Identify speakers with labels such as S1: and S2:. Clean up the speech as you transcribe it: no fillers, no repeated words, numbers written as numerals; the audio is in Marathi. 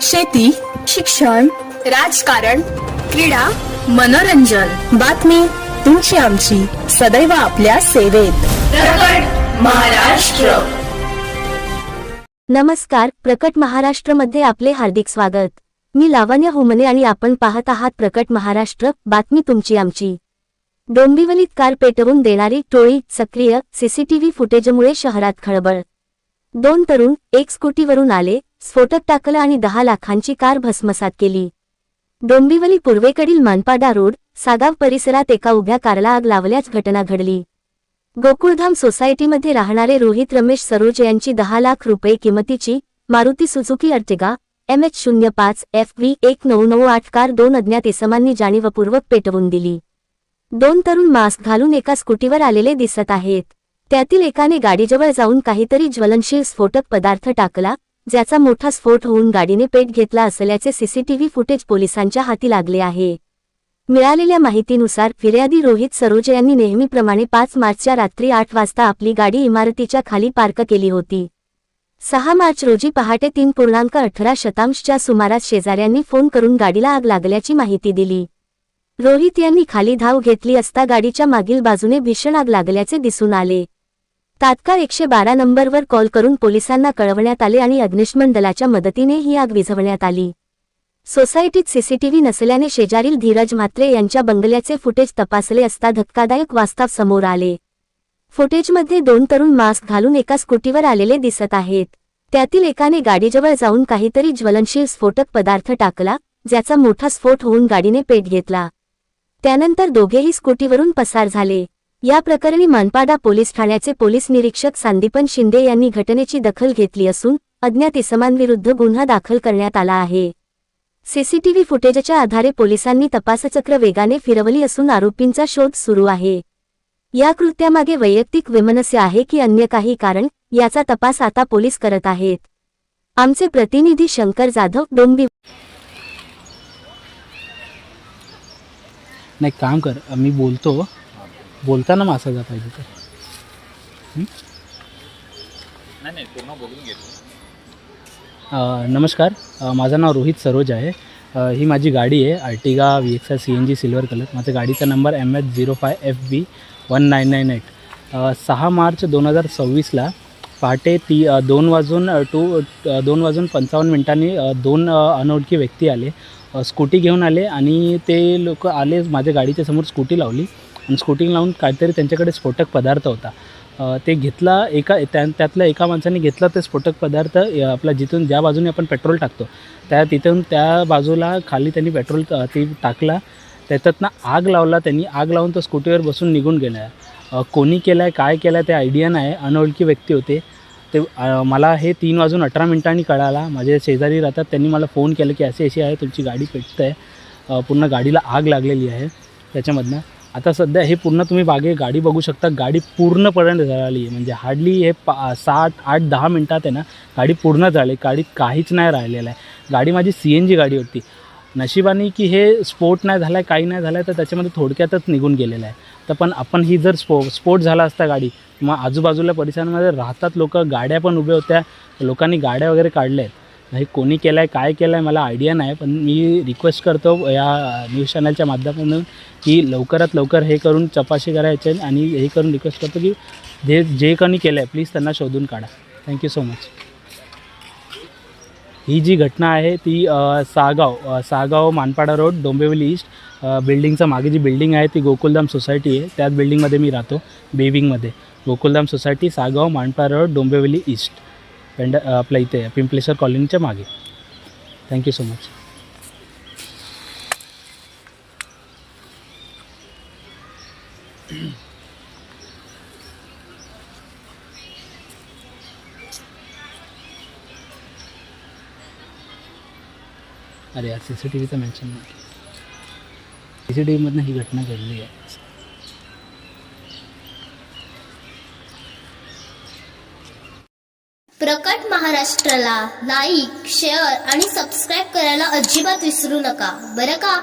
S1: शेती, शिक्षण, राजकारण, क्रीडा, मनोरंजन, बातमी तुमची आमची सदैव आपल्या सेवेत. प्रकट महाराष्ट्र.
S2: नमस्कार, प्रकट महाराष्ट्रमध्ये आपले हार्दिक स्वागत. मी लावण्य हुमने आणि आपण पाहत आहात प्रकट महाराष्ट्र, बातमी तुमची आमची. डोंबिवलीत कार पेटवून देणारी टोळी सक्रिय, सीसीटीव्ही फुटेजमुळे शहरात खळबळ. 2 तरुण एक स्कूटीवरून आले, स्फोटक टाकलं आणि 10 लाखांची कार भस्मसात केली. डोंबिवली पूर्वेकडील मानपाडा रोड, सागाव परिसरात एका उभ्या कारला आग लावल्याच घटना घडली. गोकुळधाम सोसायटीमध्ये राहणारे रोहित रमेश सरोज यांची 10 लाख रुपये किमतीची Maruti Suzuki Ertiga MH05 FV 1998 car 2 अज्ञात इसमांनी जाणीवपूर्वक पेटवून दिली. 2 तरुण मास्क घालून एका स्कूटीवर आलेले दिसत आहेत. त्यातील एकाने गाडीजवळ जाऊन काहीतरी ज्वलनशील स्फोटक पदार्थ टाकला, ज्याचा मोठा स्फोट होऊन गाडीने पेट घेतला असल्याचे सीसीटीव्ही फुटेज पोलिसांच्या हाती लागले आहे. मिळालेल्या माहितीनुसार फिर्यादी रोहित सरोज यांनी नेहमीप्रमाणे 5 मार्चच्या रात्री 8 वाजता आपली गाडी इमारतीच्या खाली पार्क केली होती. 6 मार्च रोजी पहाटे 3.18 सुमारास शेजाऱ्यांनी फोन करून गाडीला आग लागल्याची माहिती दिली. रोहित यांनी खाली धाव घेतली असता गाडीच्या मागील बाजूने भीषण आग लागल्याचे दिसून आले. तात्काळ 112 नंबरवर कॉल करून पोलिसांना कळवण्यात आले आणि अग्निशमन दलाच्या मदतीने ही आग विझवण्यात आली. सोसायटीत सीसीटीव्ही नसल्याने शेजारील धीरज म्हात्रे यांच्या बंगल्याचे फुटेज तपासले असता धक्कादायक वास्तव समोर आले. फुटेजमध्ये 2 तरुण मास्क घालून एका स्कूटीवर आलेले दिसत आहेत. त्यातील एकाने गाडीजवळ जाऊन काहीतरी ज्वलनशील स्फोटक पदार्थ टाकला, ज्याचा मोठा स्फोट होऊन गाडीने पेट घेतला. त्यानंतर दोघेही स्कूटीवरून पसार झाले. या प्रकरणी मानपाडा पोलीस ठाण्याचे पोलीस निरीक्षक संदीपन शिंदे यांनी घटनेची दखल घेतली असून अज्ञात इसमांविरुद्ध गुन्हा दाखल करण्यात आला आहे. सीसीटीव्ही फुटेजच्या आधारे पोलिसांनी तपासचक्र वेगाने फिरवली असून आरोपींचा शोध सुरू आहे. या कृत्यामागे वैयक्तिक वैमनस्य आहे की अन्य काही कारण, याचा तपास आता पोलीस करत आहेत. आमचे प्रतिनिधी शंकर जाधव, डोंबिवली.
S3: नाही, काम कर, मी बोलताना मासा जा पाहिजे तर.
S4: नाही पूर्ण बोलून घेतो.
S3: नमस्कार, माझं नाव रोहित सरोज आहे. ही माझी गाडी आहे, Ertiga VXI CNG silver colour. माझ्या गाडीचा नंबर MH05 FV 1998. 6 मार्च 2026ला पहाटे 2:55 2 अनोळखी व्यक्ती आले, स्कूटी घेऊन आले आणि ते लोक आले, माझ्या गाडीच्या समोर स्कूटी लावली आणि स्कूटी लावून काहीतरी त्यांच्याकडे स्फोटक पदार्थ होता. ते घेतला, त्यातल्या एका माणसाने घेतला ते स्फोटक पदार्थ. आपला जिथून ज्या बाजूने आपण पेट्रोल टाकतो त्या बाजूला खाली त्यांनी पेट्रोल ते टाकला, त्याच्यातनं आग लावला. त्यांनी आग लावून तो स्कूटीवर बसून निघून गेला. कोणी केलं आहे, काय केलं आहे ते आयडिया नाही. अनोळखी व्यक्ती होते ते. मला हे 3:18 कळाला. माझे शेजारी राहतात, त्यांनी मला फोन केलं की अशी आहे, तुमची गाडी पेटत आहे, पूर्ण गाडीला आग लागलेली आहे त्याच्यामधनं. आता सध्या हे पूर्ण तुम्ही गाडी बघू शकता, गाडी पूर्णपणे जळाली आहे. म्हणजे हार्डली हे 8-10 मिनटात आहे ना गाडी पूर्ण जळली. गाडीत काहीच नाही राहिलेलं आहे. गाडी माझी CNG गाडी होती. नशिबाने की हे स्फोट नाही झाला आहे, काही नाही झालं आहे, तर त्याच्यामध्ये थोडक्यातच निघून गेलेलं आहे. तर पण आपण ही जर स्फोट झाला असता गाडी, मग आजूबाजूला परिसरामध्ये राहतात लोक, गाड्या पण उभ्या होत्या, लोकांनी गाड्या वगैरे काढल्या आहेत. हे कोणी केलं आहे, काय केलं आहे मला आयडिया नाही. पण मी रिक्वेस्ट करतो या न्यूज चॅनलच्या माध्यमातून की लवकरात लवकर हे करून चौकशी करायचे आणि हे करून रिक्वेस्ट करतो की जे कोणी केलं आहे प्लीज त्यांना शोधून काढा. Thank you so much. ही जी घटना आहे ती सागाव मानपाडा रोड, डोंबिवली ईस्ट. बिल्डिंगचा मागे जी बिल्डिंग आहे ती गोकुळधाम सोसायटी आहे. त्याच बिल्डिंगमध्ये मी राहतो, बेविंगमध्ये. Gokuldham society, Sagaon, Manpada road, Dombivli east. आपल्या इथे पिंपलेश्वर कॉलनीच्या मागे. Thank you so much. अरे यार, CCTVचं मेन्शन नाही. CCTVमधनं ही घटना घडली आहे.
S5: प्रकट महाराष्ट्राला लाईक, शेअर आणि सबस्क्राईब करायला अजिबात विसरू नका, बरं का.